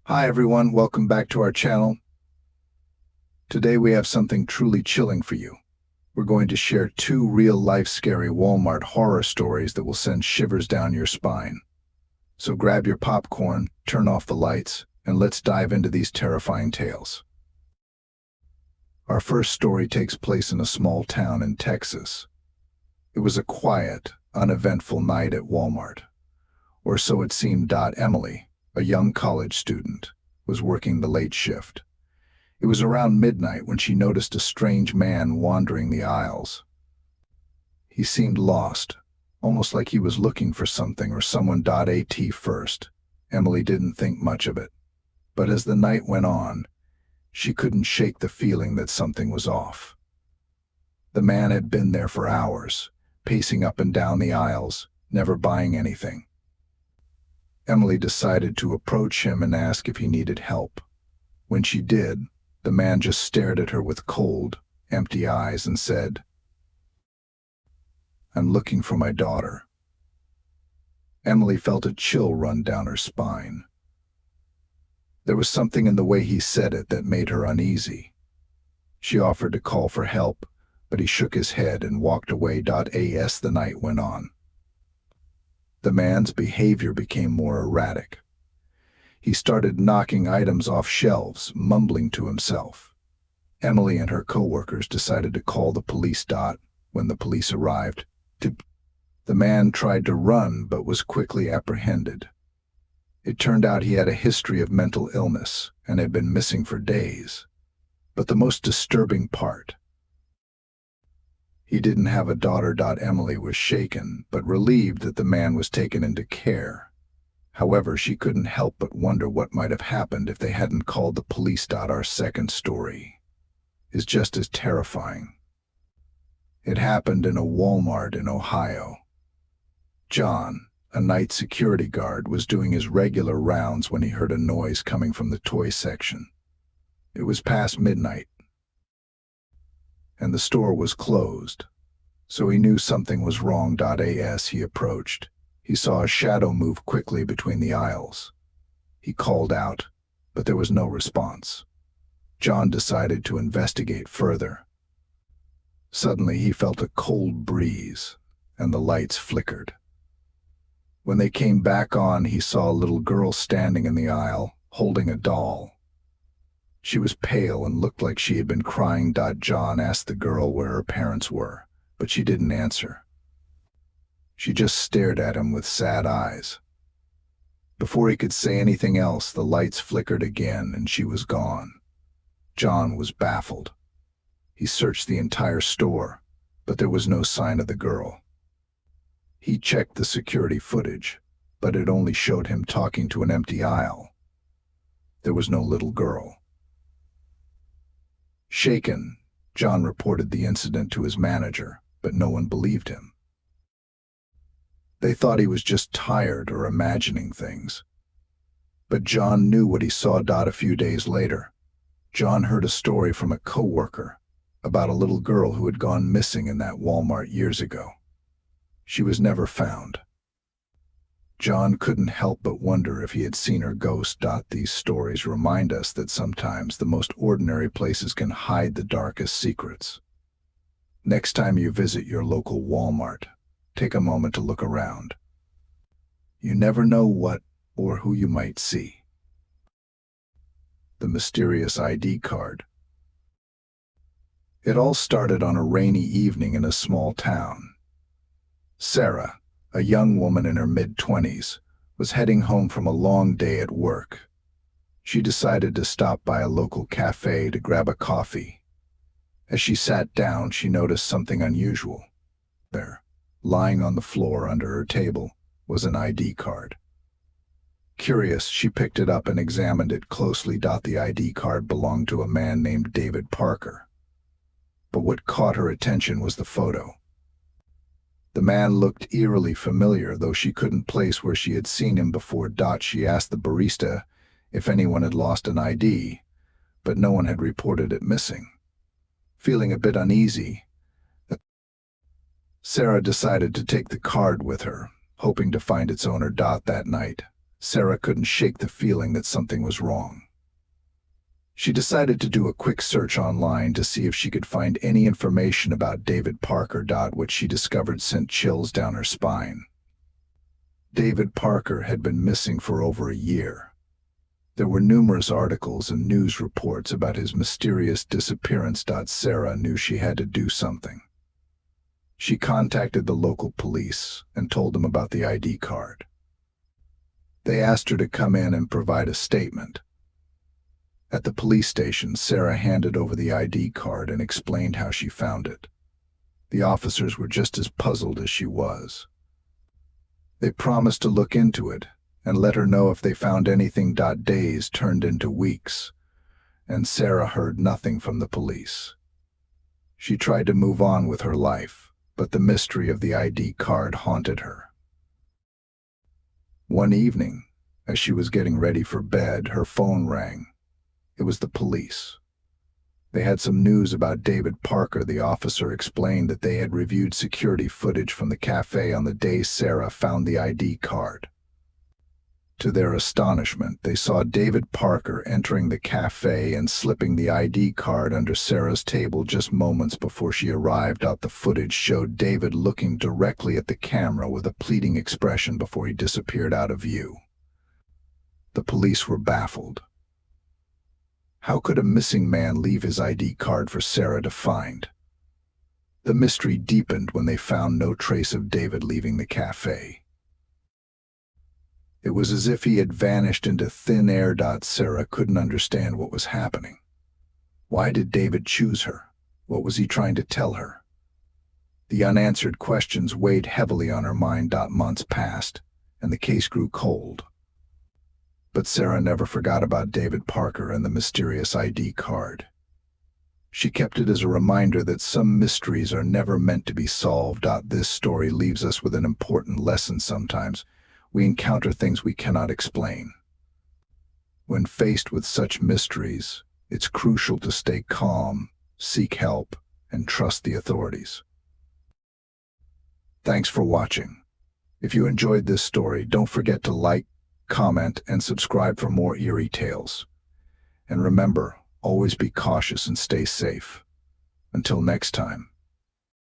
Hi everyone, welcome back to our channel. Today we have something truly chilling for you. We're going to share two real-life scary Walmart horror stories that will send shivers down your spine. So grab your popcorn, turn off the lights, and let's dive into these terrifying tales. Our first story takes place in a small town in Texas. It was a quiet, uneventful night at Walmart. Or so it seemed. Emily, a young college student, was working the late shift. It was around midnight when she noticed a strange man wandering the aisles. He seemed lost, almost like he was looking for something or someone. At first, Emily didn't think much of it. But as the night went on, she couldn't shake the feeling that something was off. The man had been there for hours, pacing up and down the aisles, never buying anything. Emily decided to approach him and ask if he needed help. When she did, the man just stared at her with cold, empty eyes and said, "I'm looking for my daughter." Emily felt a chill run down her spine. There was something in the way he said it that made her uneasy. She offered to call for help, but he shook his head and walked away. As the night went on, the man's behavior became more erratic. He started knocking items off shelves, mumbling to himself. Emily and her co-workers decided to call the police. When the police arrived, the man tried to run but was quickly apprehended. It turned out he had a history of mental illness and had been missing for days. But the most disturbing part, he didn't have a daughter. Emily was shaken but relieved that the man was taken into care. However, she couldn't help but wonder what might have happened if they hadn't called the police. Our second story is just as terrifying. It happened in a Walmart in Ohio. John, a night security guard, was doing his regular rounds when he heard a noise coming from the toy section. It was past midnight, and the store was closed, so he knew something was wrong. As he approached, he saw a shadow move quickly between the aisles. He called out, but there was no response. John decided to investigate further. Suddenly he felt a cold breeze, and the lights flickered. When they came back on, he saw a little girl standing in the aisle, holding a doll. She was pale and looked like she had been crying. John asked the girl where her parents were, but she didn't answer. She just stared at him with sad eyes. Before he could say anything else, the lights flickered again and she was gone. John was baffled. He searched the entire store, but there was no sign of the girl. He checked the security footage, but it only showed him talking to an empty aisle. There was no little girl. Shaken, John reported the incident to his manager, but no one believed him. They thought he was just tired or imagining things. But John knew what he saw. A few days later, John heard a story from a co-worker about a little girl who had gone missing in that Walmart years ago. She was never found. John couldn't help but wonder if he had seen her ghost. These stories remind us that sometimes the most ordinary places can hide the darkest secrets. Next time you visit your local Walmart, take a moment to look around. You never know what or who you might see. The mysterious ID card. It all started on a rainy evening in a small town. Sarah, a young woman in her mid-20s, was heading home from a long day at work. She decided to stop by a local cafe to grab a coffee. As she sat down, she noticed something unusual. There, lying on the floor under her table, was an ID card. Curious, she picked it up and examined it closely. The ID card belonged to a man named David Parker. But what caught her attention was the photo. The man looked eerily familiar, though she couldn't place where she had seen him before. She asked the barista if anyone had lost an ID, but no one had reported it missing. Feeling a bit uneasy, Sarah decided to take the card with her, hoping to find its owner. That night, Sarah couldn't shake the feeling that something was wrong. She decided to do a quick search online to see if she could find any information about David Parker. What she discovered sent chills down her spine. David Parker had been missing for over a year. There were numerous articles and news reports about his mysterious disappearance. Sarah knew she had to do something. She contacted the local police and told them about the ID card. They asked her to come in and provide a statement. At the police station, Sarah handed over the ID card and explained how she found it. The officers were just as puzzled as she was. They promised to look into it and let her know if they found anything. Days turned into weeks, and Sarah heard nothing from the police. She tried to move on with her life, but the mystery of the ID card haunted her. One evening, as she was getting ready for bed, her phone rang. It was the police. They had some news about David Parker. The officer explained that they had reviewed security footage from the cafe on the day Sarah found the ID card. To their astonishment, they saw David Parker entering the cafe and slipping the ID card under Sarah's table just moments before she arrived. The footage showed David looking directly at the camera with a pleading expression before he disappeared out of view. The police were baffled. How could a missing man leave his ID card for Sarah to find? The mystery deepened when they found no trace of David leaving the cafe. It was as if he had vanished into thin air. Sarah couldn't understand what was happening. Why did David choose her? What was he trying to tell her? The unanswered questions weighed heavily on her mind. Months passed, and the case grew cold. But Sarah never forgot about David Parker and the mysterious ID card. She kept it as a reminder that some mysteries are never meant to be solved. This story leaves us with an important lesson. Sometimes we encounter things we cannot explain. When faced with such mysteries, it's crucial to stay calm, seek help, and trust the authorities. Thanks for watching. If you enjoyed this story, don't forget to like, comment, and subscribe for more eerie tales. And remember, always be cautious and stay safe. Until next time.